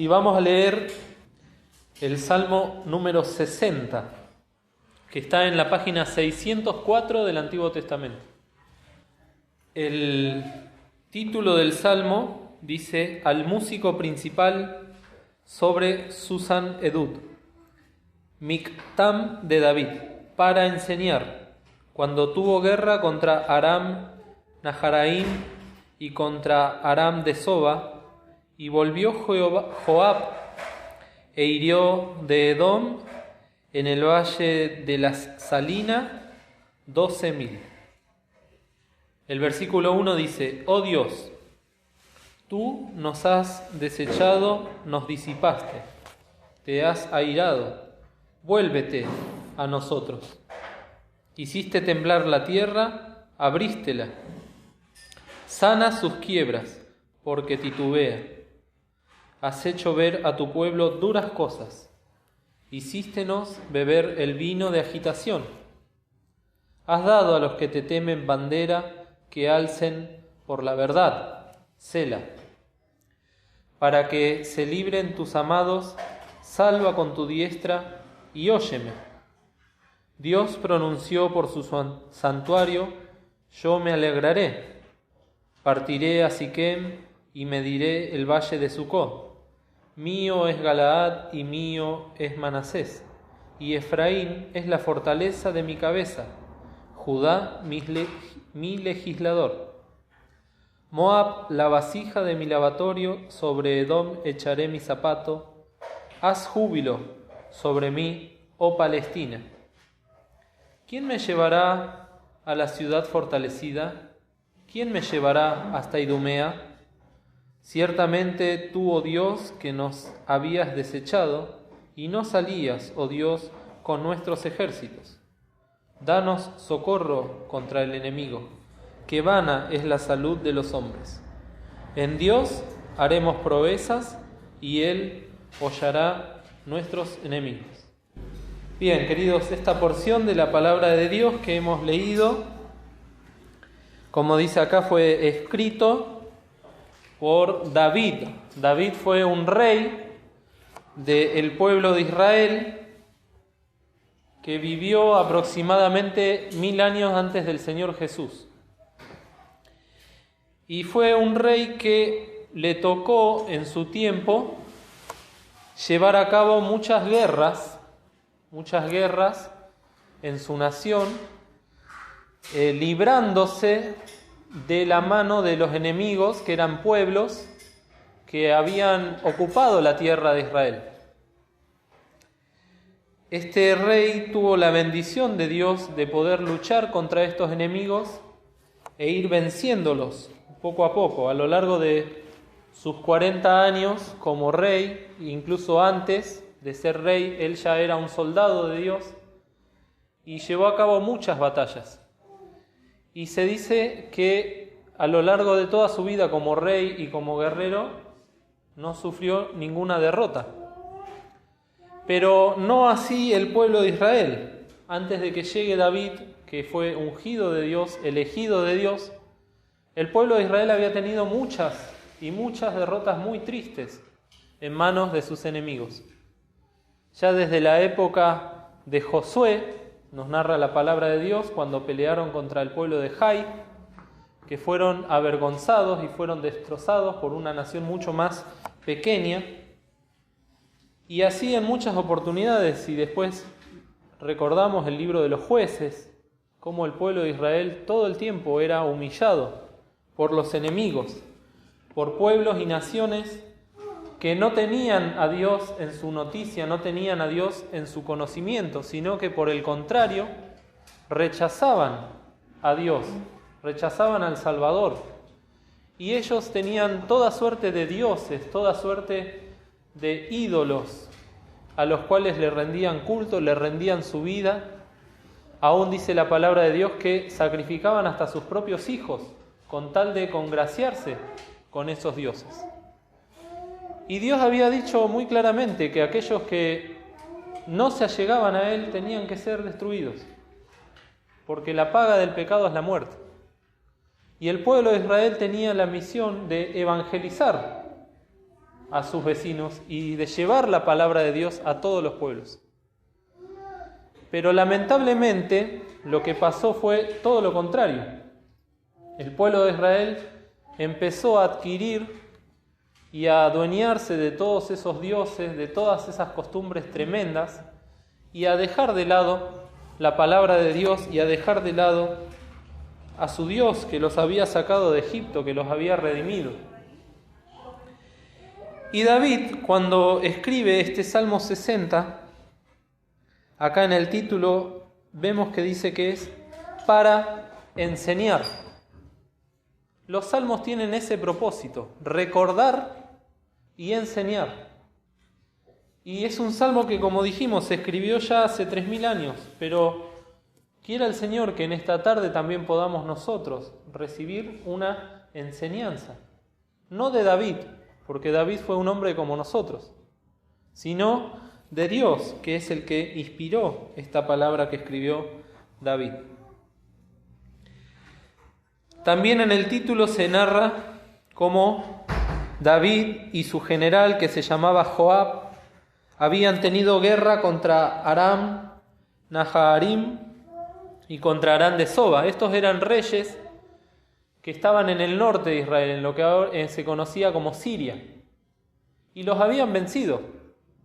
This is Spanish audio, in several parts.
y vamos a leer el Salmo número 60, que está en la página 604 del Antiguo Testamento. El título del Salmo dice: al músico principal sobre Susan Edut, Mictam de David, para enseñar, cuando tuvo guerra contra Aram Naharaim y contra Aram de Soba, y volvió Joab e hirió de Edom en el valle de la Salina 12.000. El versículo 1 dice: oh Dios, tú nos has desechado, nos disipaste, te has airado, vuélvete a nosotros. Hiciste temblar la tierra, abrístela, sana sus quiebras, porque titubea. Has hecho ver a tu pueblo duras cosas, hicístenos beber el vino de agitación. Has dado a los que te temen bandera, que alcen por la verdad, Sela. Para que se libren tus amados, salva con tu diestra y óyeme. Dios pronunció por su santuario: yo me alegraré. Partiré a Siquem y mediré el valle de Sucot. Mío es Galaad y mío es Manasés, y Efraín es la fortaleza de mi cabeza, Judá mi legislador. Moab, la vasija de mi lavatorio, sobre Edom echaré mi zapato. Haz júbilo sobre mí, oh Palestina. ¿Quién me llevará a la ciudad fortalecida? ¿Quién me llevará hasta Idumea? Ciertamente tú, oh Dios, que nos habías desechado, y no salías, oh Dios, con nuestros ejércitos. Danos socorro contra el enemigo, que vana es la salud de los hombres. En Dios haremos proezas, y Él hollará nuestros enemigos. Bien, queridos, esta porción de la palabra de Dios que hemos leído, como dice acá, fue escrito por David. David fue un rey del pueblo de Israel que vivió aproximadamente 1000 años antes del Señor Jesús. Y fue un rey que le tocó en su tiempo llevar a cabo muchas guerras en su nación, librándose de la mano de los enemigos, que eran pueblos que habían ocupado la tierra de Israel. Este rey tuvo la bendición de Dios de poder luchar contra estos enemigos e ir venciéndolos poco a poco a lo largo de sus 40 años como rey. Incluso antes de ser rey, él ya era un soldado de Dios y llevó a cabo muchas batallas. Y se dice que a lo largo de toda su vida como rey y como guerrero no sufrió ninguna derrota. Pero no así el pueblo de Israel. Antes de que llegue David, que fue ungido de Dios, elegido de Dios, el pueblo de Israel había tenido muchas derrotas muy tristes en manos de sus enemigos. Ya desde la época de Josué, nos narra la palabra de Dios, cuando pelearon contra el pueblo de Jai, que fueron avergonzados y fueron destrozados por una nación mucho más pequeña. Y así en muchas oportunidades, y después recordamos el libro de los jueces, cómo el pueblo de Israel todo el tiempo era humillado por los enemigos, por pueblos y naciones que no tenían a Dios en su noticia, no tenían a Dios en su conocimiento, sino que por el contrario rechazaban a Dios, rechazaban al Salvador. Y ellos tenían toda suerte de dioses, toda suerte de ídolos a los cuales le rendían culto, le rendían su vida. Aún dice la palabra de Dios que sacrificaban hasta sus propios hijos con tal de congraciarse con esos dioses. Y Dios había dicho muy claramente que aquellos que no se allegaban a Él tenían que ser destruidos, porque la paga del pecado es la muerte. Y el pueblo de Israel tenía la misión de evangelizar a sus vecinos y de llevar la palabra de Dios a todos los pueblos. Pero lamentablemente lo que pasó fue todo lo contrario. El pueblo de Israel empezó a adquirir y a adueñarse de todos esos dioses, de todas esas costumbres tremendas, y a dejar de lado la palabra de Dios y a dejar de lado a su Dios que los había sacado de Egipto, que los había redimido. Y David, cuando escribe este Salmo 60, acá en el título vemos que dice que es para enseñar. Los salmos tienen ese propósito, recordar y enseñar. Y es un salmo que, como dijimos, se escribió ya hace 3000 años, pero quiera el Señor que en esta tarde también podamos nosotros recibir una enseñanza, no de David, porque David fue un hombre como nosotros, sino de Dios, que es el que inspiró esta palabra que escribió David. También en el título se narra cómo David y su general, que se llamaba Joab, habían tenido guerra contra Aram, Naharaim y contra Aram de Soba. Estos eran reyes que estaban en el norte de Israel, en lo que ahora se conocía como Siria, y los habían vencido.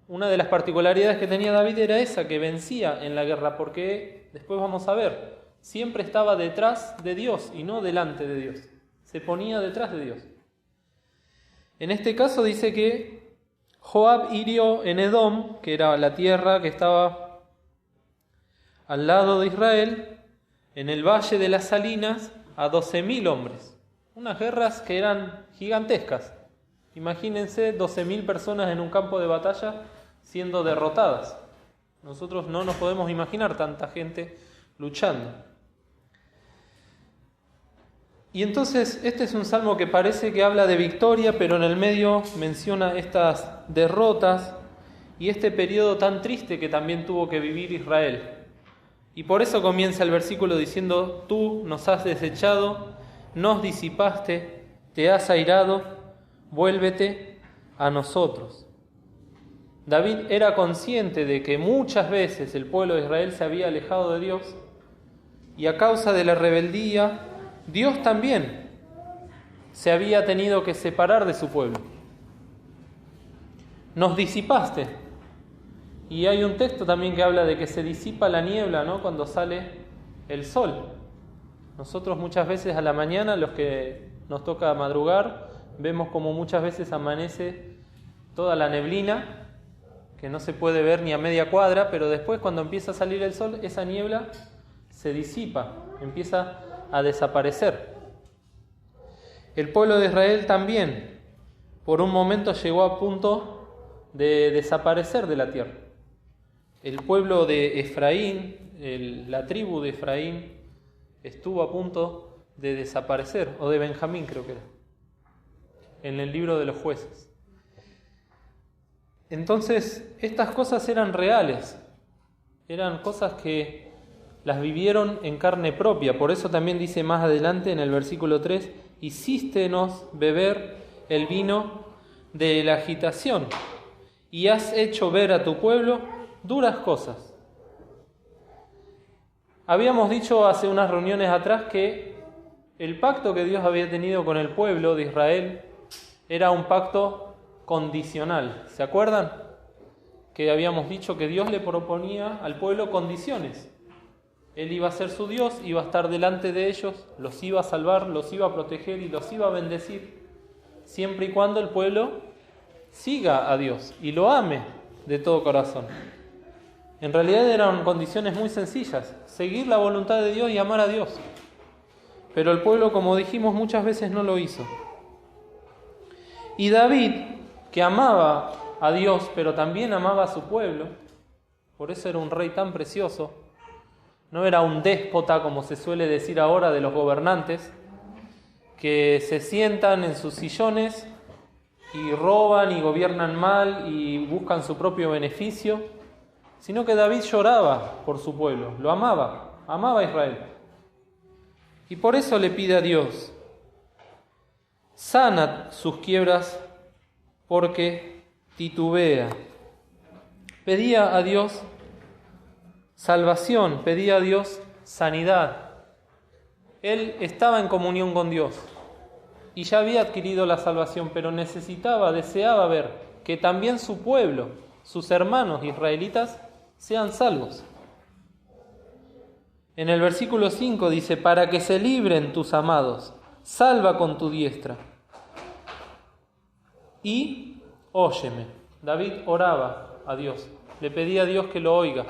Una de las particularidades que tenía David era esa, que vencía en la guerra, porque después vamos a ver, siempre estaba detrás de Dios y no delante de Dios, se ponía detrás de Dios. En este caso dice que Joab hirió en Edom, que era la tierra que estaba al lado de Israel, en el valle de las Salinas, a 12.000 hombres. Unas guerras que eran gigantescas. Imagínense 12.000 personas en un campo de batalla siendo derrotadas. Nosotros no nos podemos imaginar tanta gente luchando. Y entonces este es un salmo que parece que habla de victoria, pero en el medio menciona estas derrotas y este periodo tan triste que también tuvo que vivir Israel. Y por eso comienza el versículo diciendo: tú nos has desechado, nos disipaste, te has airado, vuélvete a nosotros. David era consciente de que muchas veces el pueblo de Israel se había alejado de Dios y a causa de la rebeldía, Dios también se había tenido que separar de su pueblo. Nos disipaste. Y hay un texto también que habla de que se disipa la niebla, ¿no?, cuando sale el sol. Nosotros muchas veces a la mañana, los que nos toca madrugar, vemos como muchas veces amanece toda la neblina, que no se puede ver ni a media cuadra, pero después cuando empieza a salir el sol, esa niebla se disipa, empieza a desaparecer. El pueblo de Israel también, por un momento llegó a punto de desaparecer de la tierra. El pueblo de Efraín, la tribu de Efraín, estuvo a punto de desaparecer, o de Benjamín creo que era, en el libro de los jueces. Entonces, estas cosas eran reales, eran cosas que las vivieron en carne propia. Por eso también dice más adelante en el versículo 3, hicístenos beber el vino de la agitación y has hecho ver a tu pueblo duras cosas. Habíamos dicho hace unas reuniones atrás que el pacto que Dios había tenido con el pueblo de Israel era un pacto condicional. ¿Se acuerdan? Que habíamos dicho que Dios le proponía al pueblo condiciones. Él iba a ser su Dios, iba a estar delante de ellos, los iba a salvar, los iba a proteger y los iba a bendecir, siempre y cuando el pueblo siga a Dios y lo ame de todo corazón. En realidad eran condiciones muy sencillas: seguir la voluntad de Dios y amar a Dios. Pero el pueblo, como dijimos, muchas veces no lo hizo. Y David, que amaba a Dios, pero también amaba a su pueblo, por eso era un rey tan precioso, no era un déspota como se suele decir ahora de los gobernantes, que se sientan en sus sillones y roban y gobiernan mal y buscan su propio beneficio, sino que David lloraba por su pueblo, lo amaba a Israel. Y por eso le pide a Dios: sana sus quiebras porque titubea. Pedía a Dios salvación, pedía a Dios sanidad. Él estaba en comunión con Dios y ya había adquirido la salvación, pero deseaba ver que también su pueblo, sus hermanos israelitas, sean salvos. En el versículo 5 dice: para que se libren tus amados, salva con tu diestra. Y óyeme. David oraba a Dios, le pedía a Dios que lo oiga,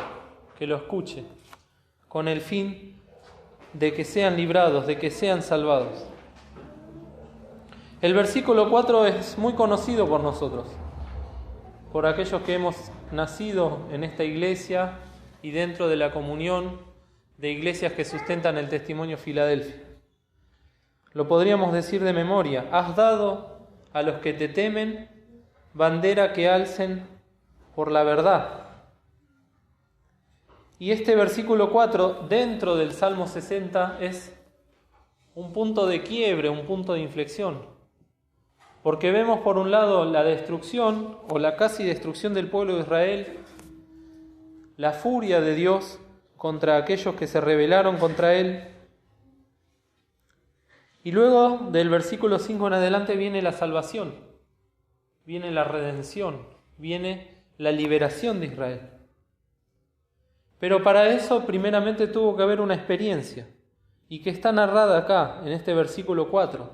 que lo escuche, con el fin de que sean librados, de que sean salvados. El versículo 4 es muy conocido por nosotros, por aquellos que hemos nacido en esta iglesia y dentro de la comunión de iglesias que sustentan el testimonio Filadelfia. Lo podríamos decir de memoria: has dado a los que te temen bandera que alcen por la verdad. Y este versículo 4, dentro del Salmo 60, es un punto de quiebre, un punto de inflexión. Porque vemos por un lado la destrucción o la casi destrucción del pueblo de Israel, la furia de Dios contra aquellos que se rebelaron contra Él. Y luego del versículo 5 en adelante viene la salvación, viene la redención, viene la liberación de Israel. Pero para eso primeramente tuvo que haber una experiencia, y que está narrada acá, en este versículo 4.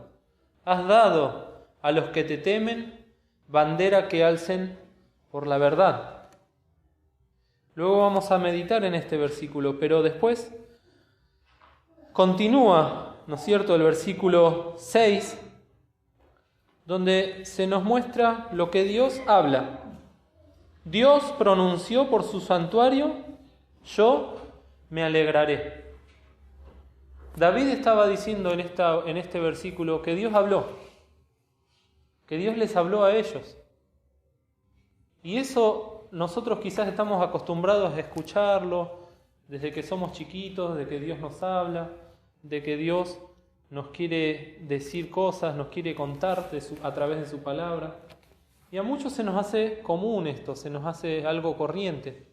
Has dado a los que te temen bandera que alcen por la verdad. Luego vamos a meditar en este versículo, pero después continúa, ¿no es cierto?, el versículo 6, donde se nos muestra lo que Dios habla. Dios pronunció por su santuario: yo me alegraré. David estaba diciendo en este versículo que Dios habló, que Dios les habló a ellos. Y eso nosotros quizás estamos acostumbrados a escucharlo desde que somos chiquitos, de que Dios nos habla, de que Dios nos quiere decir cosas, nos quiere contar a través de su palabra. Y a muchos se nos hace común esto, se nos hace algo corriente.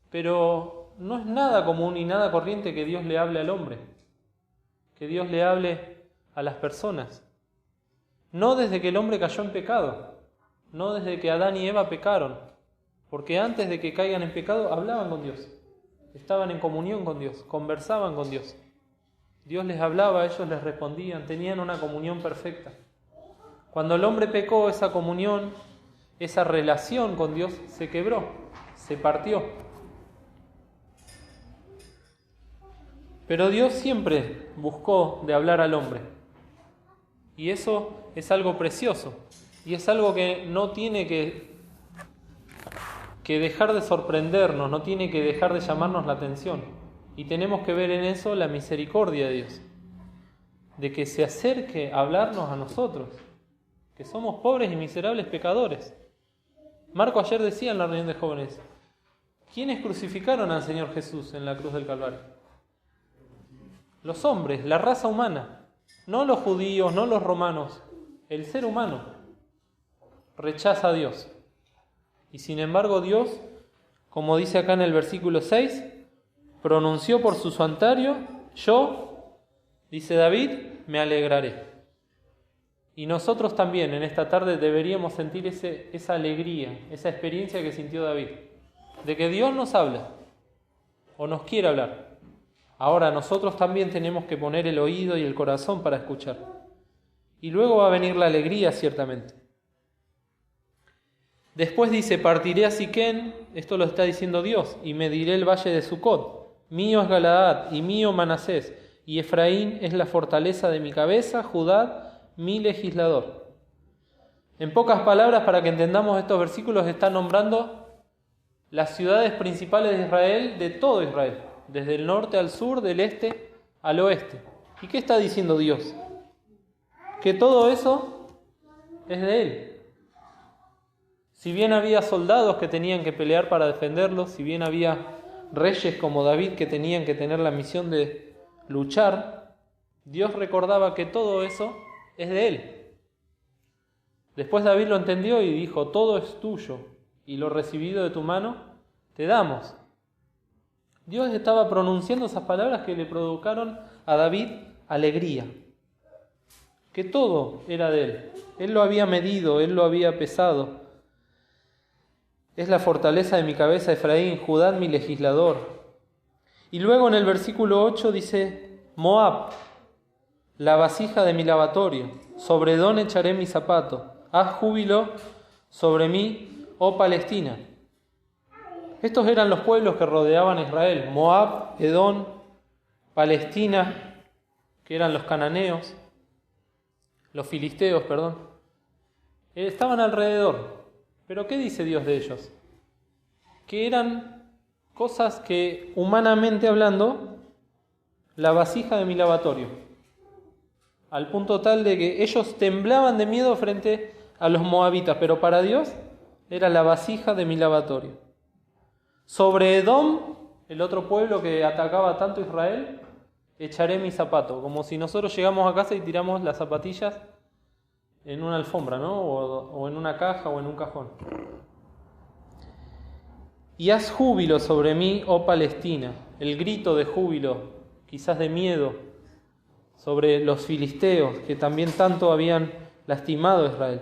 Pero no es nada común y nada corriente que Dios le hable al hombre, que Dios le hable a las personas. No desde que el hombre cayó en pecado, no desde que Adán y Eva pecaron, porque antes de que caigan en pecado hablaban con Dios, estaban en comunión con Dios, conversaban con Dios. Dios les hablaba, ellos les respondían, tenían una comunión perfecta. Cuando el hombre pecó, esa comunión, esa relación con Dios se quebró, se partió. Pero Dios siempre buscó de hablar al hombre. Y eso es algo precioso. Y es algo que no tiene que dejar de sorprendernos, no tiene que dejar de llamarnos la atención. Y tenemos que ver en eso la misericordia de Dios, de que se acerque a hablarnos a nosotros, que somos pobres y miserables pecadores. Marco ayer decía en la reunión de jóvenes: ¿quiénes crucificaron al Señor Jesús en la cruz del Calvario? Los hombres, la raza humana, no los judíos, no los romanos, el ser humano rechaza a Dios. Y sin embargo Dios, como dice acá en el versículo 6, pronunció por su santuario: yo, dice David, me alegraré. Y nosotros también en esta tarde deberíamos sentir esa alegría, esa experiencia que sintió David, de que Dios nos habla o nos quiere hablar. Ahora nosotros también tenemos que poner el oído y el corazón para escuchar. Y luego va a venir la alegría, ciertamente. Después dice: partiré a Siquén, esto lo está diciendo Dios, y mediré el valle de Sucot. Mío es Galaad y mío Manasés, y Efraín es la fortaleza de mi cabeza, Judá mi legislador. En pocas palabras, para que entendamos estos versículos, está nombrando las ciudades principales de Israel, de todo Israel, desde el norte al sur, del este al oeste. ¿Y qué está diciendo Dios? Que todo eso es de Él. Si bien había soldados que tenían que pelear para defenderlos, si bien había reyes como David que tenían que tener la misión de luchar, Dios recordaba que todo eso es de Él. Después David lo entendió y dijo: todo es tuyo, y lo recibido de tu mano te damos. Dios estaba pronunciando esas palabras que le provocaron a David alegría, que todo era de él. Él lo había medido, él lo había pesado. Es la fortaleza de mi cabeza, Efraín, Judá mi legislador. Y luego en el versículo 8 dice: Moab, la vasija de mi lavatorio, sobre Edom echaré mi zapato. Haz júbilo sobre mí, oh Palestina. Estos eran los pueblos que rodeaban a Israel: Moab, Edom, Palestina, que eran los cananeos, los filisteos, estaban alrededor. Pero ¿qué dice Dios de ellos? Que eran cosas que, humanamente hablando, la vasija de mi lavatorio, al punto tal de que ellos temblaban de miedo frente a los moabitas, pero para Dios era la vasija de mi lavatorio. Sobre Edom, el otro pueblo que atacaba tanto a Israel, echaré mi zapato, como si nosotros llegamos a casa y tiramos las zapatillas en una alfombra, ¿no? O en una caja o en un cajón. Y haz júbilo sobre mí, oh Palestina, el grito de júbilo, quizás de miedo, sobre los filisteos que también tanto habían lastimado a Israel.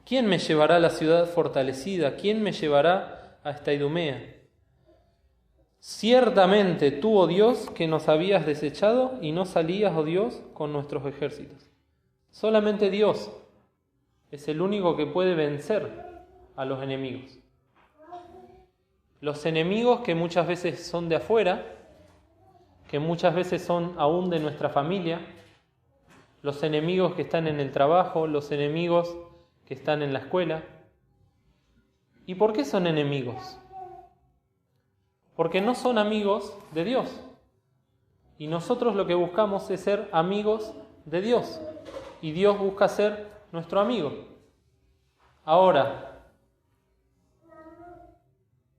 ¿Quién me llevará a la ciudad fortalecida? ¿Quién me llevará hasta Idumea? Ciertamente tú, oh Dios, que nos habías desechado y no salías, oh Dios, con nuestros ejércitos. Solamente Dios es el único que puede vencer a los enemigos. Los enemigos que muchas veces son de afuera, que muchas veces son aún de nuestra familia, los enemigos que están en el trabajo, los enemigos que están en la escuela. ¿Y por qué son enemigos? Porque no son amigos de Dios. Y nosotros lo que buscamos es ser amigos de Dios. Y Dios busca ser nuestro amigo. Ahora,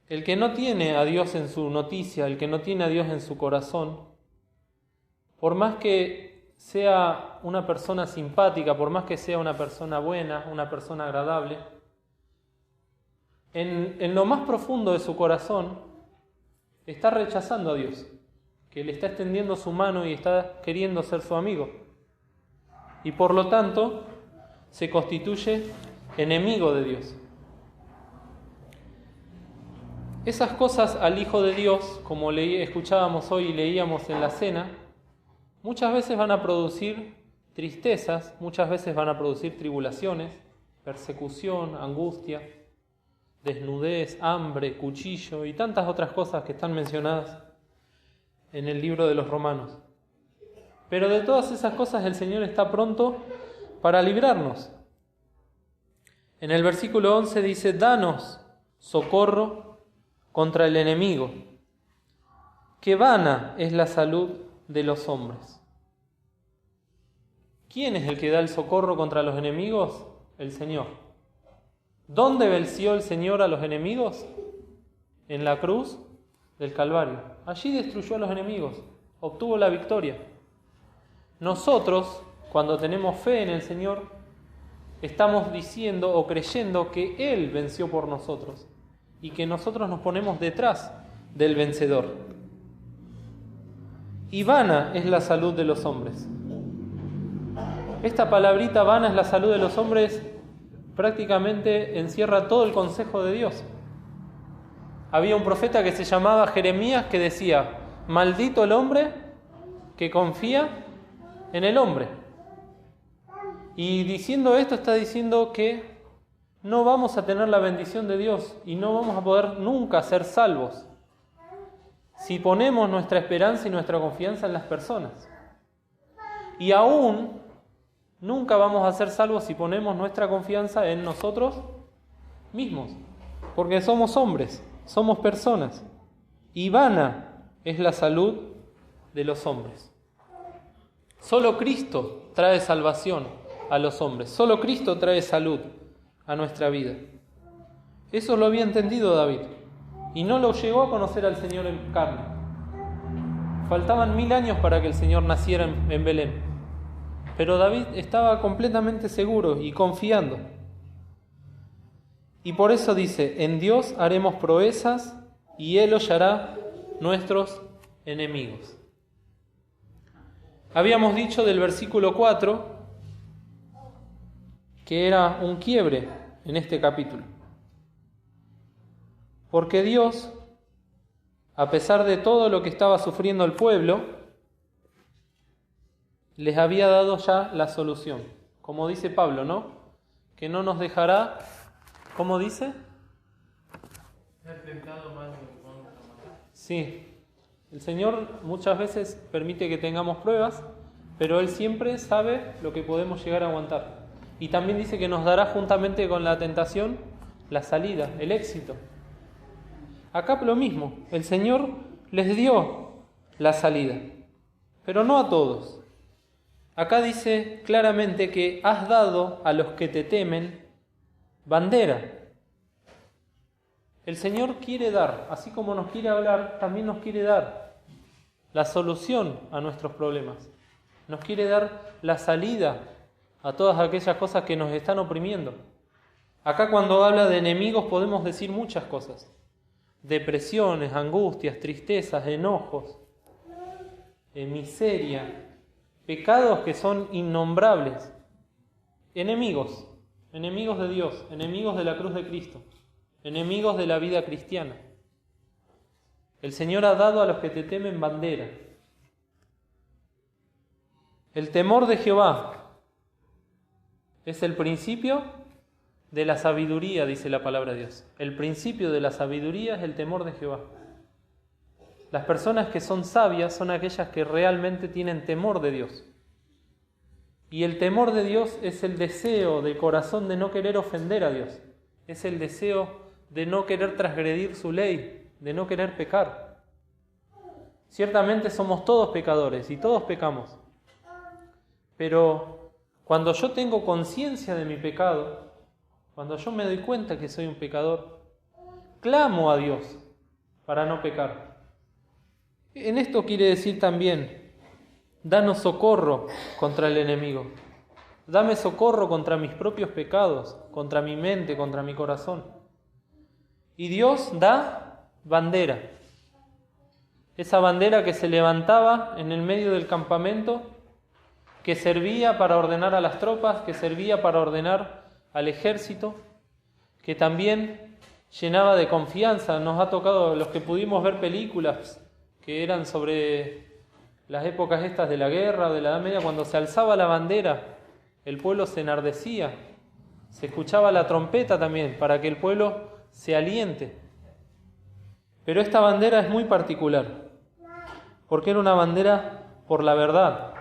el que no tiene a Dios en su noticia, el que no tiene a Dios en su corazón, por más que sea una persona simpática, por más que sea una persona buena, una persona agradable, en lo más profundo de su corazón está rechazando a Dios, que le está extendiendo su mano y está queriendo ser su amigo. Y por lo tanto, se constituye enemigo de Dios. Esas cosas al Hijo de Dios, como escuchábamos hoy y leíamos en la cena, muchas veces van a producir tristezas, muchas veces van a producir tribulaciones, persecución, angustia, desnudez, hambre, cuchillo y tantas otras cosas que están mencionadas en el libro de los Romanos. Pero de todas esas cosas el Señor está pronto para librarnos. En el versículo 11 dice: danos socorro contra el enemigo, que vana es la salud de los hombres. ¿Quién es el que da el socorro contra los enemigos? El Señor. ¿Dónde venció el Señor a los enemigos? En la cruz del Calvario. Allí destruyó a los enemigos, obtuvo la victoria. Nosotros, cuando tenemos fe en el Señor, estamos diciendo o creyendo que Él venció por nosotros y que nosotros nos ponemos detrás del vencedor. Y vana es la salud de los hombres. Esta palabrita vana es la salud de los hombres prácticamente encierra todo el consejo de Dios. Había un profeta que se llamaba Jeremías que decía: maldito el hombre que confía en el hombre. Y diciendo esto está diciendo que no vamos a tener la bendición de Dios y no vamos a poder nunca ser salvos si ponemos nuestra esperanza y nuestra confianza en las personas. Y aún nunca vamos a ser salvos si ponemos nuestra confianza en nosotros mismos, porque somos hombres, somos personas, y vana es la salud de los hombres. Solo Cristo trae salvación a los hombres, solo Cristo trae salud a nuestra vida. Eso lo había entendido David, y no lo llegó a conocer al Señor en carne. Faltaban 1000 años para que el Señor naciera en Belén. Pero David estaba completamente seguro y confiando. Y por eso dice, en Dios haremos proezas y Él hollará nuestros enemigos. Habíamos dicho del versículo 4 que era un quiebre en este capítulo. Porque Dios, a pesar de todo lo que estaba sufriendo el pueblo, les había dado ya la solución. Como dice Pablo, ¿no? Que no nos dejará, ¿cómo dice? Sí, el Señor muchas veces permite que tengamos pruebas, pero Él siempre sabe lo que podemos llegar a aguantar. Y también dice que nos dará juntamente con la tentación la salida, el éxito. Acá lo mismo, el Señor les dio la salida, pero no a todos. Acá dice claramente que has dado a los que te temen bandera. El Señor quiere dar, así como nos quiere hablar, también nos quiere dar la solución a nuestros problemas. Nos quiere dar la salida a todas aquellas cosas que nos están oprimiendo. Acá cuando habla de enemigos podemos decir muchas cosas. Depresiones, angustias, tristezas, enojos, miseria, pecados que son innombrables. Enemigos de Dios, enemigos de la cruz de Cristo, enemigos de la vida cristiana. El Señor ha dado a los que te temen bandera. El temor de Jehová es el principio de la sabiduría, dice la palabra de Dios. El principio de la sabiduría es el temor de Jehová. Las personas que son sabias son aquellas que realmente tienen temor de Dios. Y el temor de Dios es el deseo del corazón de no querer ofender a Dios. Es el deseo de no querer transgredir su ley, de no querer pecar. Ciertamente somos todos pecadores y todos pecamos. Pero cuando yo tengo conciencia de mi pecado, cuando yo me doy cuenta que soy un pecador, clamo a Dios para no pecar. En esto quiere decir también, danos socorro contra el enemigo. Dame socorro contra mis propios pecados, contra mi mente, contra mi corazón. Y Dios da bandera. Esa bandera que se levantaba en el medio del campamento, que servía para ordenar a las tropas, que servía para ordenar al ejército, que también llenaba de confianza. Nos ha tocado, los que pudimos ver películas que eran sobre las épocas estas de la guerra, de la Edad Media, cuando se alzaba la bandera, el pueblo se enardecía, se escuchaba la trompeta también, para que el pueblo se aliente. Pero esta bandera es muy particular, porque era una bandera por la verdad.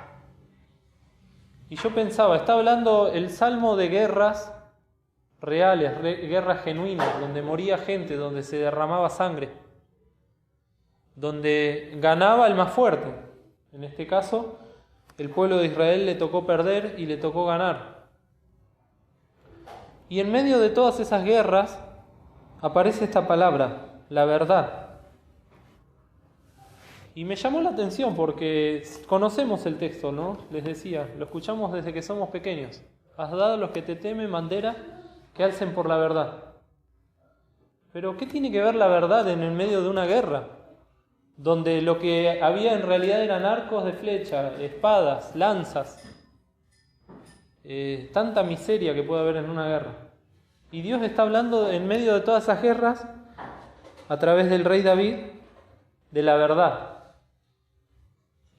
Y yo pensaba, está hablando el Salmo de guerras reales, guerras genuinas, donde moría gente, donde se derramaba sangre, donde ganaba el más fuerte. En este caso, el pueblo de Israel le tocó perder y le tocó ganar. Y en medio de todas esas guerras aparece esta palabra, la verdad. Y me llamó la atención porque conocemos el texto, ¿no? Les decía, lo escuchamos desde que somos pequeños. Has dado a los que te temen bandera que alcen por la verdad. Pero ¿qué tiene que ver la verdad en el medio de una guerra? Donde lo que había en realidad eran arcos de flecha, espadas, lanzas, tanta miseria que puede haber en una guerra. Y Dios está hablando en medio de todas esas guerras, a través del rey David, de la verdad.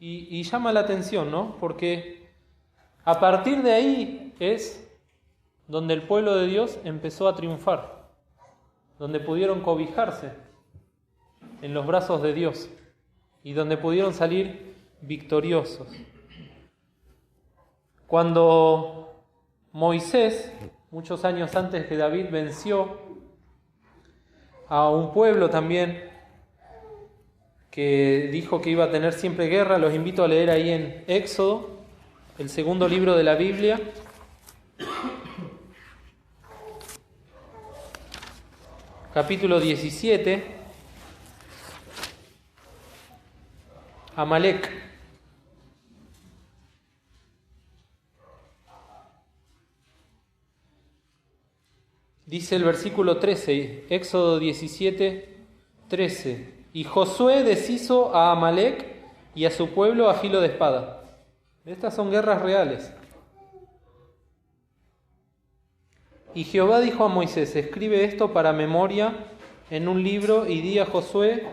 Y llama la atención, ¿no? Porque a partir de ahí es donde el pueblo de Dios empezó a triunfar, donde pudieron cobijarse en los brazos de Dios y donde pudieron salir victoriosos. Cuando Moisés, muchos años antes que David, venció a un pueblo también que dijo que iba a tener siempre guerra, los invito a leer ahí en Éxodo, el segundo libro de la Biblia. Capítulo 17. Amalek. Dice el versículo 13, Éxodo 17, 13. Y Josué deshizo a Amalec y a su pueblo a filo de espada. Estas son guerras reales. Y Jehová dijo a Moisés: escribe esto para memoria en un libro y di a Josué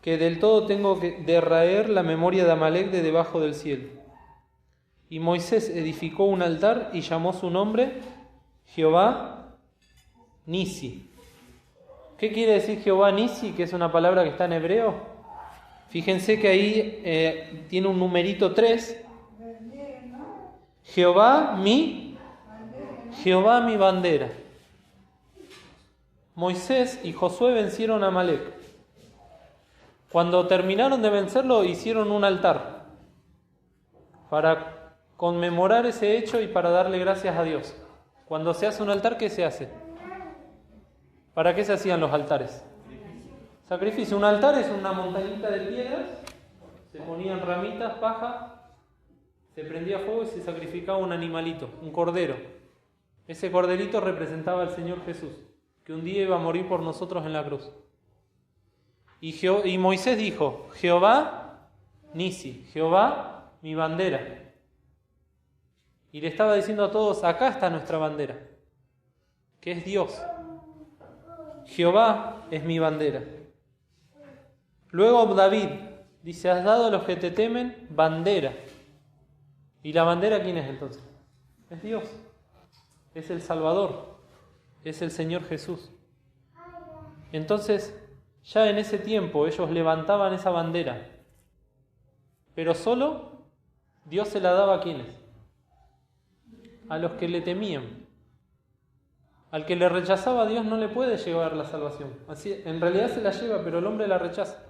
que del todo tengo de raer la memoria de Amalec de debajo del cielo. Y Moisés edificó un altar y llamó su nombre Jehová Nisi. ¿Qué quiere decir Jehová Nisi? Que es una palabra que está en hebreo. Fíjense que ahí tiene un numerito 3. Jehová mi bandera. Moisés y Josué vencieron a Amalec. Cuando terminaron de vencerlo, hicieron un altar para conmemorar ese hecho y para darle gracias a Dios. Cuando se hace un altar, ¿qué se hace? ¿Para qué se hacían los altares? Sacrificio. Un altar es una montañita de piedras, se ponían ramitas, paja, se prendía fuego y se sacrificaba un animalito, un cordero. Ese corderito representaba al Señor Jesús, que un día iba a morir por nosotros en la cruz. Y Moisés dijo: Jehová Nisi, Jehová mi bandera. Y le estaba diciendo a todos: acá está nuestra bandera, que es Dios. Jehová es mi bandera. Luego David dice: has dado a los que te temen bandera. ¿Y la bandera quién es entonces? Es Dios. Es el Salvador. Es el Señor Jesús. Entonces, ya en ese tiempo ellos levantaban esa bandera. Pero solo Dios se la daba a ¿quiénes? A los que le temían. Al que le rechazaba a Dios no le puede llevar la salvación. Así, en realidad se la lleva, pero el hombre la rechaza.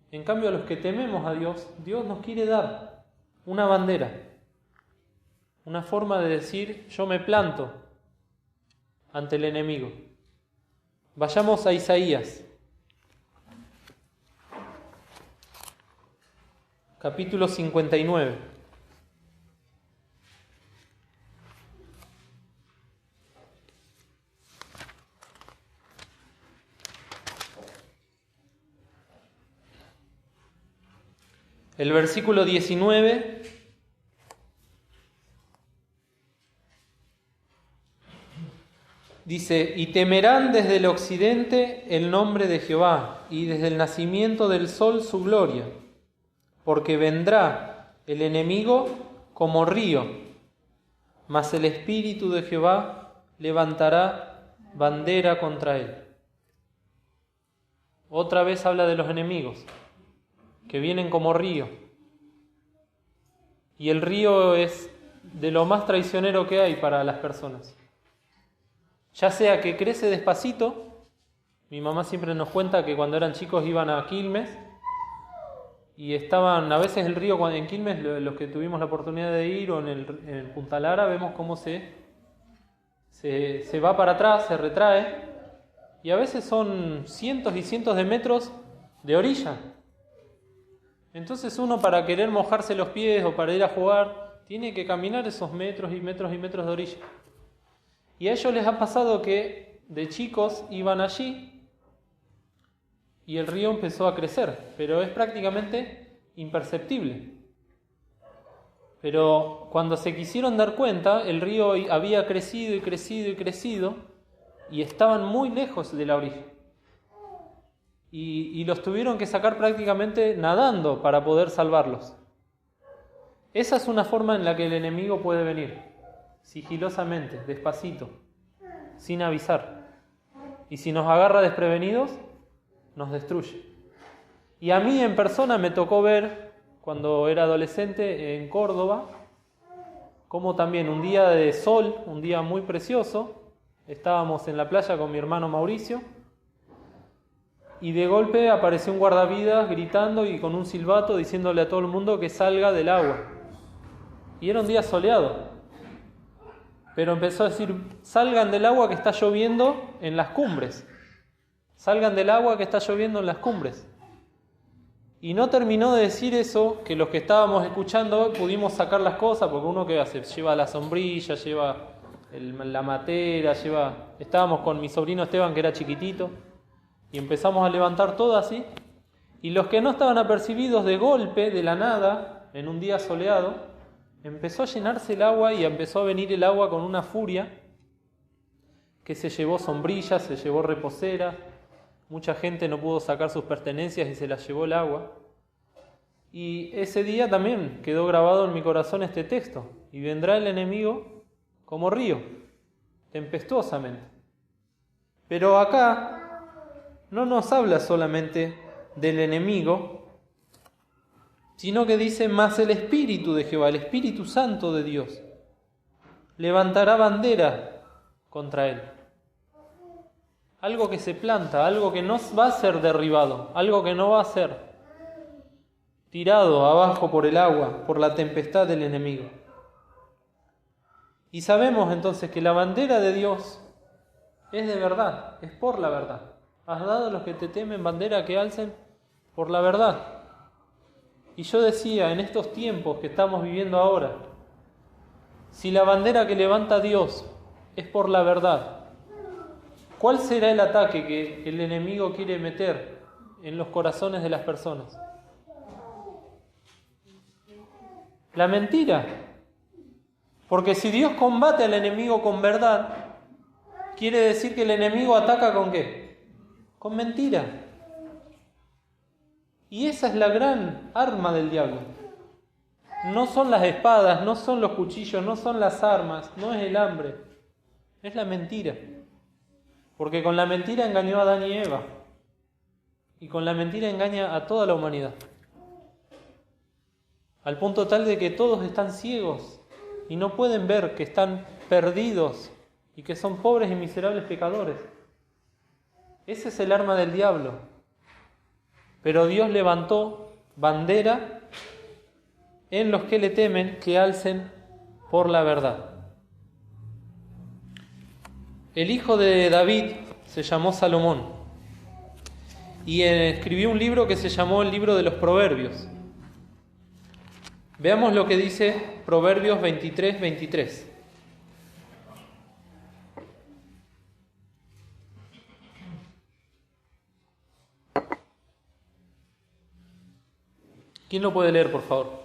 En cambio, a los que tememos a Dios, Dios nos quiere dar una bandera. Una forma de decir: yo me planto ante el enemigo. Vayamos a Isaías. Capítulo 59. El versículo 19 dice: y temerán desde el occidente el nombre de Jehová, y desde el nacimiento del sol su gloria, porque vendrá el enemigo como río, mas el Espíritu de Jehová levantará bandera contra él. Otra vez habla de los enemigos, que vienen como río. Y el río es de lo más traicionero que hay para las personas. Ya sea que crece despacito. Mi mamá siempre nos cuenta que cuando eran chicos iban a Quilmes y estaban, a veces el río en Quilmes, los que tuvimos la oportunidad de ir, o en el Punta Lara, vemos cómo se va para atrás, se retrae, y a veces son cientos y cientos de metros de orilla. Entonces uno, para querer mojarse los pies o para ir a jugar, tiene que caminar esos metros y metros y metros de orilla. Y a ellos les ha pasado que de chicos iban allí y el río empezó a crecer, pero es prácticamente imperceptible. Pero cuando se quisieron dar cuenta, el río había crecido y crecido y crecido y estaban muy lejos de la orilla. Y los tuvieron que sacar prácticamente nadando para poder salvarlos. Esa es una forma en la que el enemigo puede venir, sigilosamente, despacito, sin avisar. Y si nos agarra desprevenidos, nos destruye. Y a mí en persona me tocó ver, cuando era adolescente en Córdoba, como también un día de sol, un día muy precioso, estábamos en la playa con mi hermano Mauricio, y de golpe apareció un guardavidas gritando y con un silbato diciéndole a todo el mundo que salga del agua. Y era un día soleado. Pero empezó a decir: salgan del agua que está lloviendo en las cumbres. Salgan del agua que está lloviendo en las cumbres. Y no terminó de decir eso, que los que estábamos escuchando pudimos sacar las cosas, porque uno, ¿qué hace? Lleva la sombrilla, lleva la matera, estábamos con mi sobrino Esteban, que era chiquitito, y empezamos a levantar todo así, y los que no estaban apercibidos, de golpe, de la nada, en un día soleado, empezó a llenarse el agua y empezó a venir el agua con una furia que se llevó sombrillas, se llevó reposeras, mucha gente no pudo sacar sus pertenencias y se las llevó el agua. Y ese día también quedó grabado en mi corazón este texto: y vendrá el enemigo como río, tempestuosamente. Pero acá no nos habla solamente del enemigo, sino que dice: más el Espíritu de Jehová, el Espíritu Santo de Dios, levantará bandera contra él. Algo que se planta, algo que no va a ser derribado, algo que no va a ser tirado abajo por el agua, por la tempestad del enemigo. Y sabemos entonces que la bandera de Dios es de verdad, es por la verdad. Has dado a los que te temen bandera que alcen por la verdad. Y yo decía, en estos tiempos que estamos viviendo ahora, si la bandera que levanta Dios es por la verdad, ¿cuál será el ataque que el enemigo quiere meter en los corazones de las personas? La mentira. Porque si Dios combate al enemigo con verdad, quiere decir que el enemigo ataca ¿con qué? Con mentira. Y esa es la gran arma del diablo. No son las espadas, no son los cuchillos, no son las armas, no es el hambre, es la mentira. Porque con la mentira engañó a Adán y Eva. Y con la mentira engaña a toda la humanidad. Al punto tal de que todos están ciegos y no pueden ver que están perdidos y que son pobres y miserables pecadores. Ese es el arma del diablo. Pero Dios levantó bandera en los que le temen, que alcen por la verdad. El hijo de David se llamó Salomón y escribió un libro que se llamó el libro de los Proverbios. Veamos lo que dice Proverbios 23:23. ¿Quién lo puede leer, por favor?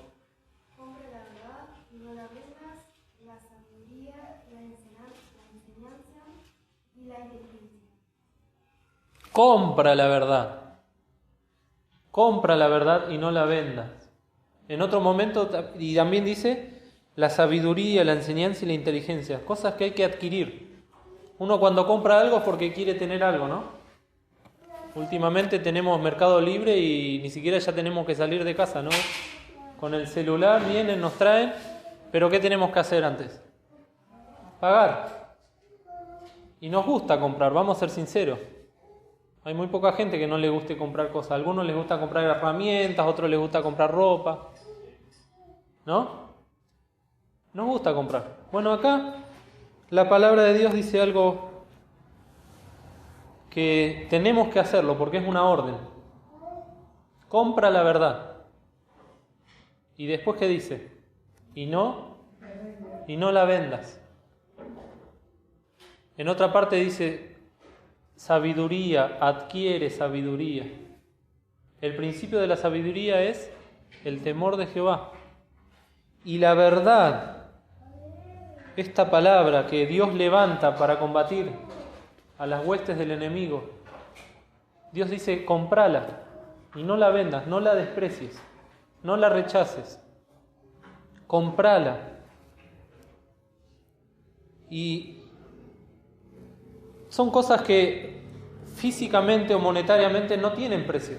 Compra la verdad y no la vendas, la sabiduría, la enseñanza y la inteligencia. Compra la verdad. Compra la verdad y no la vendas. En otro momento, y también dice, la sabiduría, la enseñanza y la inteligencia. Cosas que hay que adquirir. Uno cuando compra algo es porque quiere tener algo, ¿no? Últimamente tenemos Mercado Libre y ni siquiera ya tenemos que salir de casa, ¿no? Con el celular vienen, nos traen, pero ¿qué tenemos que hacer antes? Pagar. Y nos gusta comprar, vamos a ser sinceros. Hay muy poca gente que no le guste comprar cosas. A algunos les gusta comprar herramientas, a otros les gusta comprar ropa. ¿No? Nos gusta comprar. Bueno, acá la palabra de Dios dice algo que tenemos que hacerlo porque es una orden. Compra la verdad. Y después, ¿qué dice? Y no la vendas. En otra parte dice sabiduría, adquiere sabiduría. El principio de la sabiduría es el temor de Jehová. Y la verdad, esta palabra que Dios levanta para combatir a las huestes del enemigo, Dios dice, comprala y no la vendas, no la desprecies, no la rechaces, comprala. Y son cosas que físicamente o monetariamente no tienen precio.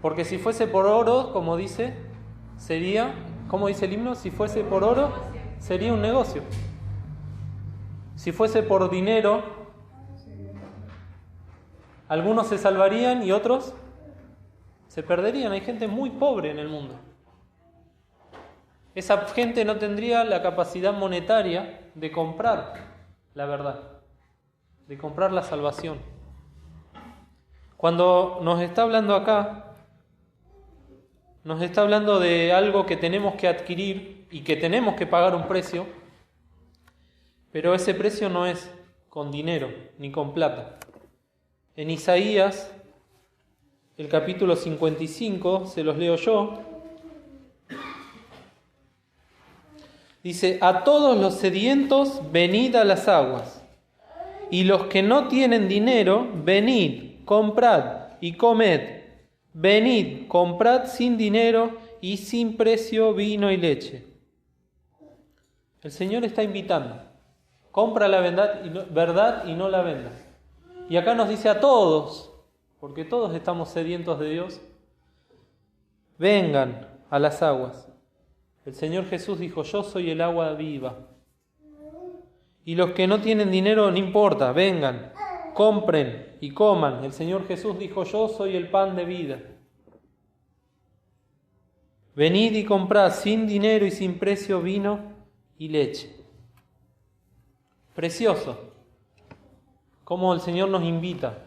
Porque si fuese por oro, como dice, sería, ¿cómo dice el himno? Si fuese por oro, sería un negocio. Si fuese por dinero, algunos se salvarían y otros se perderían. Hay gente muy pobre en el mundo. Esa gente no tendría la capacidad monetaria de comprar la verdad, de comprar la salvación. Cuando nos está hablando acá, nos está hablando de algo que tenemos que adquirir y que tenemos que pagar un precio, Pero ese precio no es con dinero ni con plata. En Isaías, el capítulo 55, se los leo yo, dice: a todos los sedientos, venid a las aguas, y los que no tienen dinero, venid, comprad y comed. Venid, comprad sin dinero y sin precio vino y leche. El Señor está invitando. Compra la verdad y no la vendas. Y acá nos dice a todos, porque todos estamos sedientos de Dios, vengan a las aguas. El Señor Jesús dijo: yo soy el agua viva. Y los que no tienen dinero, no importa, vengan, compren y coman. El Señor Jesús dijo: yo soy el pan de vida. Venid y comprad sin dinero y sin precio vino y leche. Precioso, cómo el Señor nos invita.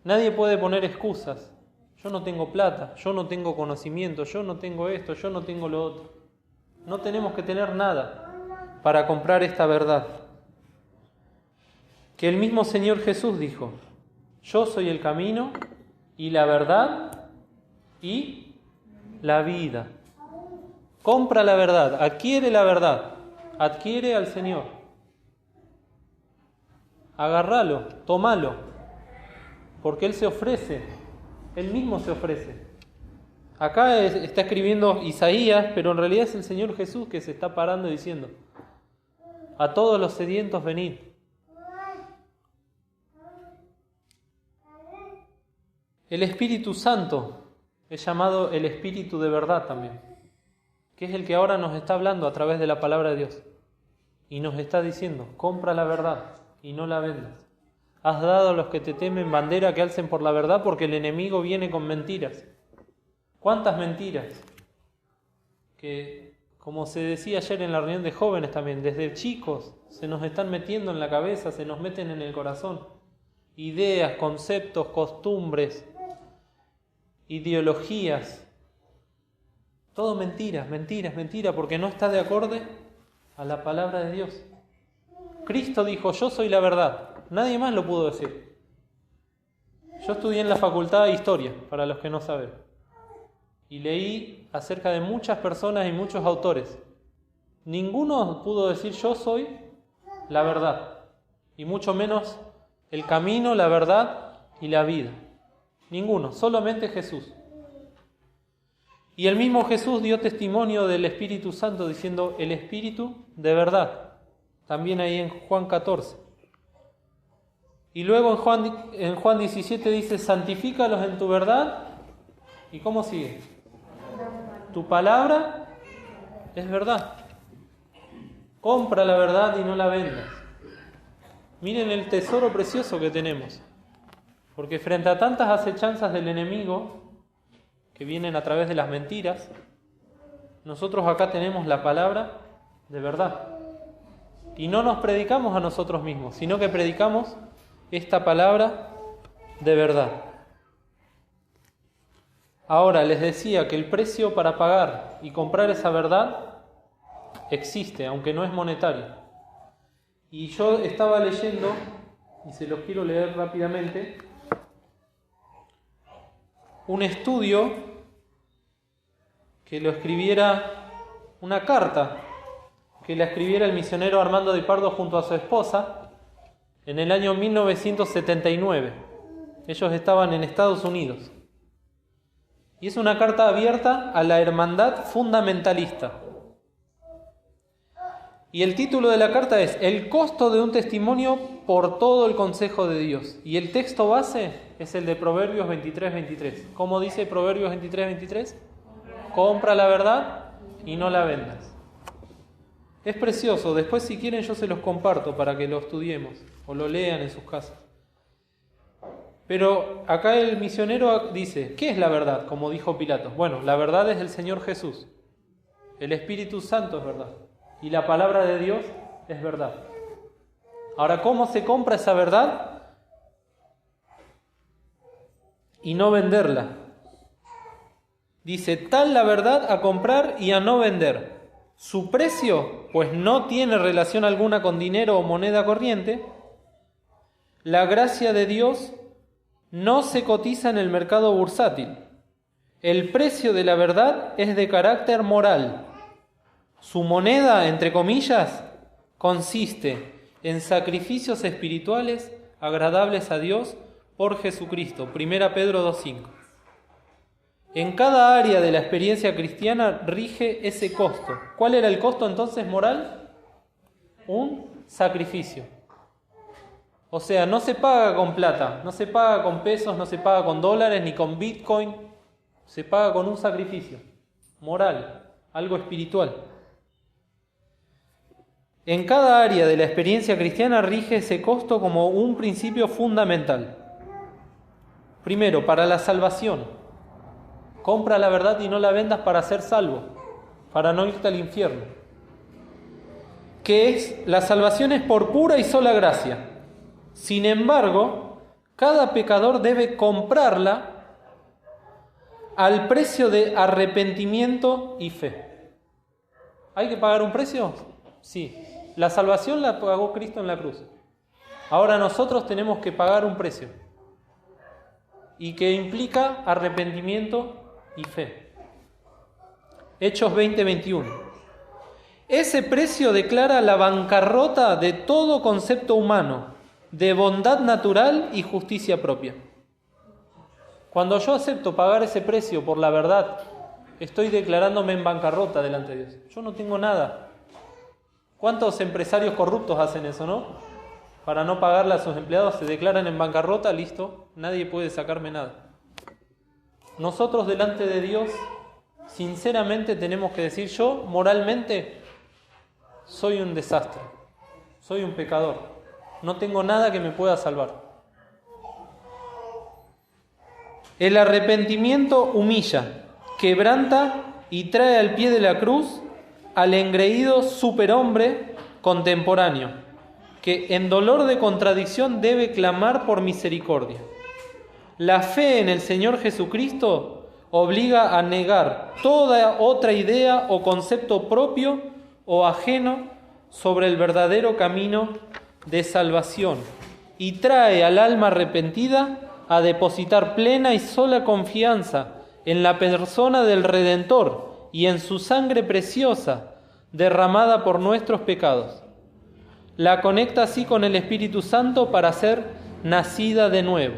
Nadie puede poner excusas. Yo no tengo plata, yo no tengo conocimiento, yo no tengo esto, yo no tengo lo otro. No tenemos que tener nada para comprar esta verdad. Que el mismo Señor Jesús dijo: yo soy el camino y la verdad y la vida. Compra la verdad, adquiere la verdad, adquiere al Señor. Agárralo, tómalo, porque Él se ofrece, Él mismo se ofrece. Acá está escribiendo Isaías, pero en realidad es el Señor Jesús que se está parando y diciendo: a todos los sedientos venid. El Espíritu Santo es llamado el Espíritu de verdad también, que es el que ahora nos está hablando a través de la palabra de Dios. Y nos está diciendo: compra la verdad y no la vendas. Has dado a los que te temen bandera que alcen por la verdad, porque el enemigo viene con mentiras. ¿Cuántas mentiras? Que, como se decía ayer en la reunión de jóvenes también, desde chicos se nos están metiendo en la cabeza, se nos meten en el corazón. Ideas, conceptos, costumbres, ideologías. Todo mentiras, porque no está de acorde a la palabra de Dios. Cristo dijo: yo soy la verdad. Nadie más lo pudo decir. Yo estudié en la Facultad de Historia, para los que no saben, y leí acerca de muchas personas y muchos autores. Ninguno pudo decir: yo soy la verdad, y mucho menos el camino, la verdad y la vida. Ninguno, solamente Jesús. Y el mismo Jesús dio testimonio del Espíritu Santo diciendo: el Espíritu de verdad. También ahí en Juan 14. Y luego en Juan 17 dice: santifícalos en tu verdad. ¿Y cómo sigue? Tu palabra es verdad. Compra la verdad y no la vendas. Miren el tesoro precioso que tenemos. Porque frente a tantas acechanzas del enemigo que vienen a través de las mentiras, nosotros acá tenemos la palabra de verdad. Y no nos predicamos a nosotros mismos, sino que predicamos esta palabra de verdad. Ahora, les decía que el precio para pagar y comprar esa verdad existe, aunque no es monetario. Y yo estaba leyendo, y se los quiero leer rápidamente, un estudio que lo escribiera, una carta que la escribiera el misionero Armando Di Pardo junto a su esposa en el año 1979. Ellos estaban en Estados Unidos. Y es una carta abierta a la hermandad fundamentalista. Y el título de la carta es: el costo de un testimonio por todo el consejo de Dios. Y el texto base es el de Proverbios 23:23. ¿Cómo dice Proverbios 23:23? Compra la verdad y no la vendas. Es precioso. Después, si quieren, yo se los comparto para que lo estudiemos o lo lean en sus casas. Pero acá el misionero dice: ¿qué es la verdad? Como dijo Pilatos. Bueno, la verdad es el Señor Jesús. El Espíritu Santo es verdad. Y la palabra de Dios es verdad. Ahora, ¿cómo se compra esa verdad? Y no venderla. Dice: tal la verdad a comprar y a no vender. Su precio, pues no tiene relación alguna con dinero o moneda corriente. La gracia de Dios no se cotiza en el mercado bursátil. El precio de la verdad es de carácter moral. Su moneda, entre comillas, consiste en sacrificios espirituales agradables a Dios por Jesucristo. 1 Pedro 2:5. En cada área de la experiencia cristiana rige ese costo. ¿Cuál era el costo entonces moral? Un sacrificio. O sea, no se paga con plata, no se paga con pesos, no se paga con dólares ni con Bitcoin. Se paga con un sacrificio moral, algo espiritual. En cada área de la experiencia cristiana rige ese costo como un principio fundamental. Primero, para la salvación. Compra la verdad y no la vendas para ser salvo, para no irte al infierno. Que es, la salvación es por pura y sola gracia. Sin embargo, cada pecador debe comprarla al precio de arrepentimiento y fe. ¿Hay que pagar un precio? Sí. La salvación la pagó Cristo en la cruz. Ahora nosotros tenemos que pagar un precio. Y que implica arrepentimiento y fe. Hechos 20:21. Ese precio declara la bancarrota de todo concepto humano, de bondad natural y justicia propia. Cuando yo acepto pagar ese precio por la verdad, estoy declarándome en bancarrota delante de Dios. Yo no tengo nada. ¿Cuántos empresarios corruptos hacen eso, no? Para no pagarle a sus empleados se declaran en bancarrota, listo, nadie puede sacarme nada. Nosotros delante de Dios, sinceramente tenemos que decir, yo moralmente soy un desastre, soy un pecador, no tengo nada que me pueda salvar. El arrepentimiento humilla, quebranta y trae al pie de la cruz al engreído superhombre contemporáneo, que en dolor de contradicción debe clamar por misericordia. La fe en el Señor Jesucristo obliga a negar toda otra idea o concepto propio o ajeno sobre el verdadero camino de salvación y trae al alma arrepentida a depositar plena y sola confianza en la persona del Redentor y en su sangre preciosa derramada por nuestros pecados. La conecta así con el Espíritu Santo para ser nacida de nuevo.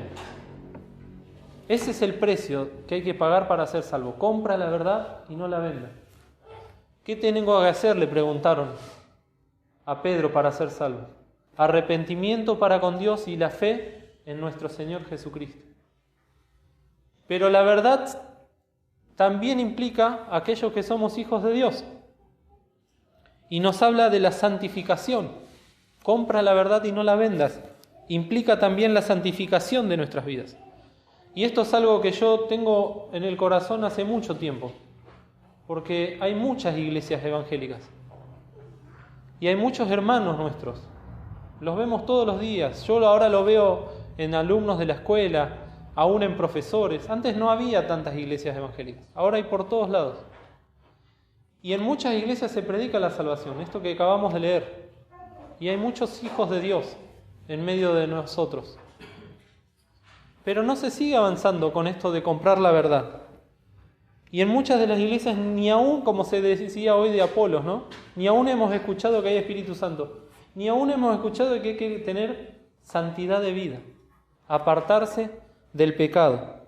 Ese es el precio que hay que pagar para ser salvo. Compra la verdad y no la venda. ¿Qué tengo que hacer?, le preguntaron a Pedro para ser salvo. Arrepentimiento para con Dios y la fe en nuestro Señor Jesucristo. Pero la verdad también implica a aquellos que somos hijos de Dios. Y nos habla de la santificación. Compra la verdad y no la vendas. Implica también la santificación de nuestras vidas. Y esto es algo que yo tengo en el corazón hace mucho tiempo, porque hay muchas iglesias evangélicas y hay muchos hermanos nuestros, los vemos todos los días. Yo ahora lo veo en alumnos de la escuela, aún en profesores. Antes no había tantas iglesias evangélicas, ahora hay por todos lados. Y en muchas iglesias se predica la salvación, esto que acabamos de leer, y hay muchos hijos de Dios en medio de nosotros. Pero no se sigue avanzando con esto de comprar la verdad. Y en muchas de las iglesias ni aún, como se decía hoy de Apolos, ¿no?, ni aún hemos escuchado que hay Espíritu Santo, ni aún hemos escuchado que hay que tener santidad de vida, apartarse del pecado.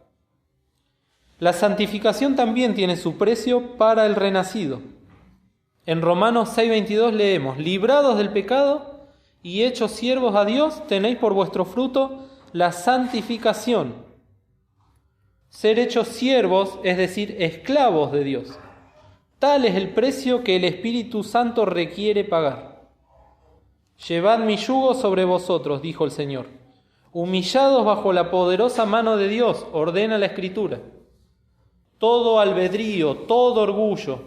La santificación también tiene su precio para el renacido. En Romanos 6:22 leemos: librados del pecado y hechos siervos a Dios, tenéis por vuestro fruto la santificación. Ser hechos siervos, es decir, esclavos de Dios. Tal es el precio que el Espíritu Santo requiere pagar. Llevad mi yugo sobre vosotros, dijo el Señor. Humillados bajo la poderosa mano de Dios, ordena la Escritura. Todo albedrío, todo orgullo,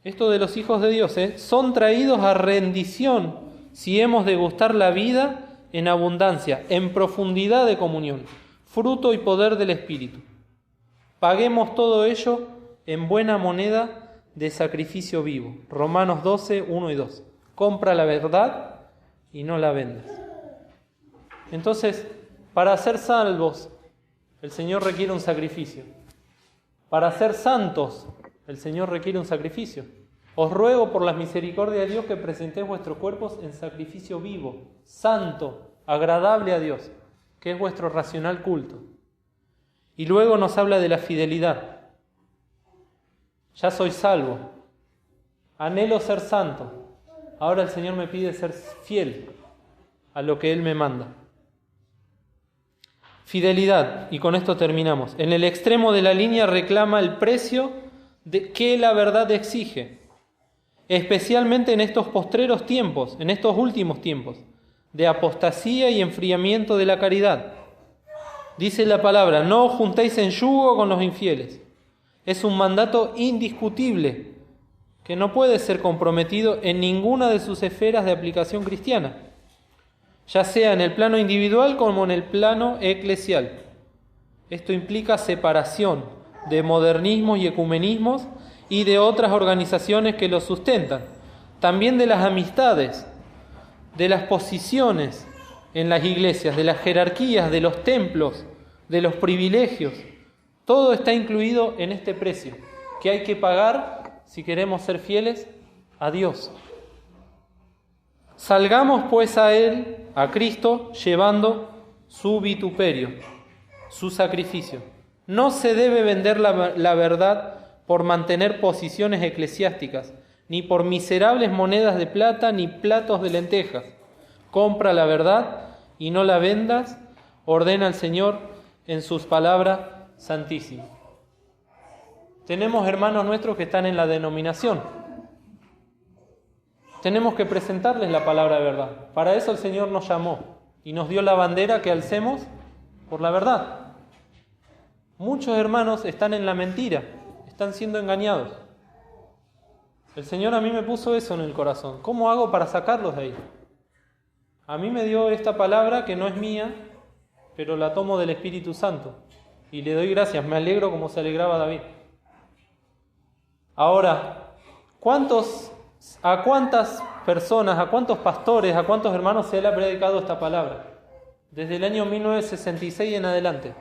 esto de los hijos de Dios, son traídos a rendición si hemos de gustar la vida en abundancia, en profundidad de comunión, fruto y poder del Espíritu. Paguemos todo ello en buena moneda de sacrificio vivo. Romanos 12, 1 y 2. Compra la verdad y no la vendas. Entonces, para ser salvos, el Señor requiere un sacrificio. Para ser santos, el Señor requiere un sacrificio. Os ruego por la misericordia de Dios que presentéis vuestros cuerpos en sacrificio vivo, santo, agradable a Dios, que es vuestro racional culto. Y luego nos habla de la fidelidad. Ya soy salvo, anhelo ser santo. Ahora el Señor me pide ser fiel a lo que Él me manda. Fidelidad, y con esto terminamos. En el extremo de la línea reclama el precio que la verdad exige, especialmente en estos postreros tiempos, en estos últimos tiempos, de apostasía y enfriamiento de la caridad. Dice la palabra, no os juntéis en yugo con los infieles. Es un mandato indiscutible que no puede ser comprometido en ninguna de sus esferas de aplicación cristiana, ya sea en el plano individual como en el plano eclesial. Esto implica separación de modernismos y ecumenismos y de otras organizaciones que los sustentan, también de las amistades, de las posiciones en las iglesias, de las jerarquías, de los templos, de los privilegios. Todo está incluido en este precio que hay que pagar si queremos ser fieles a Dios. Salgamos pues a Él, a Cristo, llevando su vituperio, su sacrificio. No se debe vender la verdad por mantener posiciones eclesiásticas, ni por miserables monedas de plata, ni platos de lentejas. Compra la verdad y no la vendas, ordena el Señor en sus palabras santísimas. Tenemos hermanos nuestros que están en la denominación. Tenemos que presentarles la palabra de verdad. Para eso el Señor nos llamó y nos dio la bandera que alcemos por la verdad. Muchos hermanos están en la mentira, están siendo engañados. El Señor a mí me puso eso en el corazón. ¿Cómo hago para sacarlos de ahí? A mí me dio esta palabra que no es mía, pero la tomo del Espíritu Santo. Y le doy gracias, me alegro como se alegraba David. Ahora, ¿a cuántas personas, a cuántos pastores, a cuántos hermanos se le ha predicado esta palabra? Desde el año 1966 en adelante.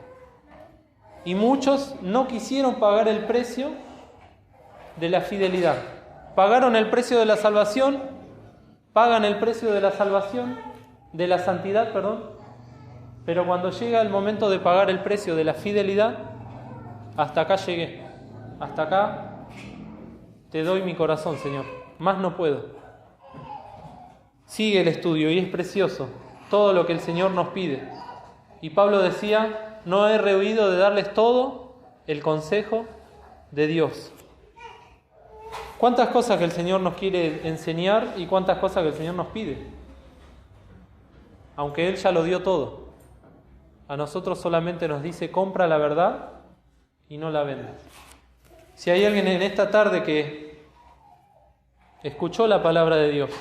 Y muchos no quisieron pagar el precio de la fidelidad. Pagaron el precio de la salvación, pagan el precio de la salvación, de la santidad, pero cuando llega el momento de pagar el precio de la fidelidad, hasta acá llegué, hasta acá te doy mi corazón, Señor, más no puedo. Sigue el estudio y es precioso todo lo que el Señor nos pide. Y Pablo decía, no he rehuido de darles todo el consejo de Dios. ¿Cuántas cosas que el Señor nos quiere enseñar y cuántas cosas que el Señor nos pide? Aunque Él ya lo dio todo. A nosotros solamente nos dice, compra la verdad y no la vendas. Si hay alguien en esta tarde que escuchó la palabra de Dios,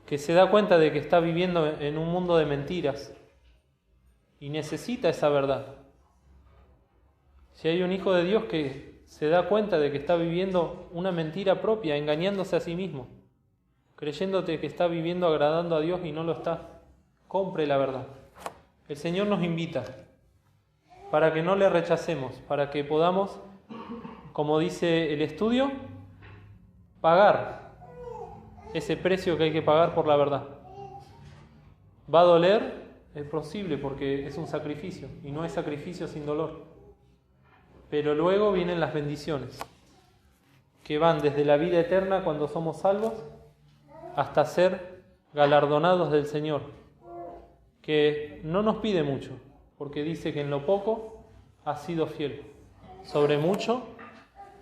que se da cuenta de que está viviendo en un mundo de mentiras y necesita esa verdad. Si hay un hijo de Dios que se da cuenta de que está viviendo una mentira propia, engañándose a sí mismo, creyéndote que está viviendo agradando a Dios y no lo está, compre la verdad. El Señor nos invita para que no le rechacemos, para que podamos, como dice el estudio, pagar ese precio que hay que pagar por la verdad. ¿Va a doler? Es posible porque es un sacrificio y no hay sacrificio sin dolor. Pero luego vienen las bendiciones que van desde la vida eterna cuando somos salvos hasta ser galardonados del Señor, que no nos pide mucho porque dice que en lo poco has sido fiel, sobre mucho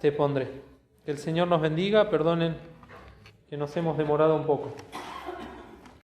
te pondré. Que el Señor nos bendiga, perdonen que nos hemos demorado un poco.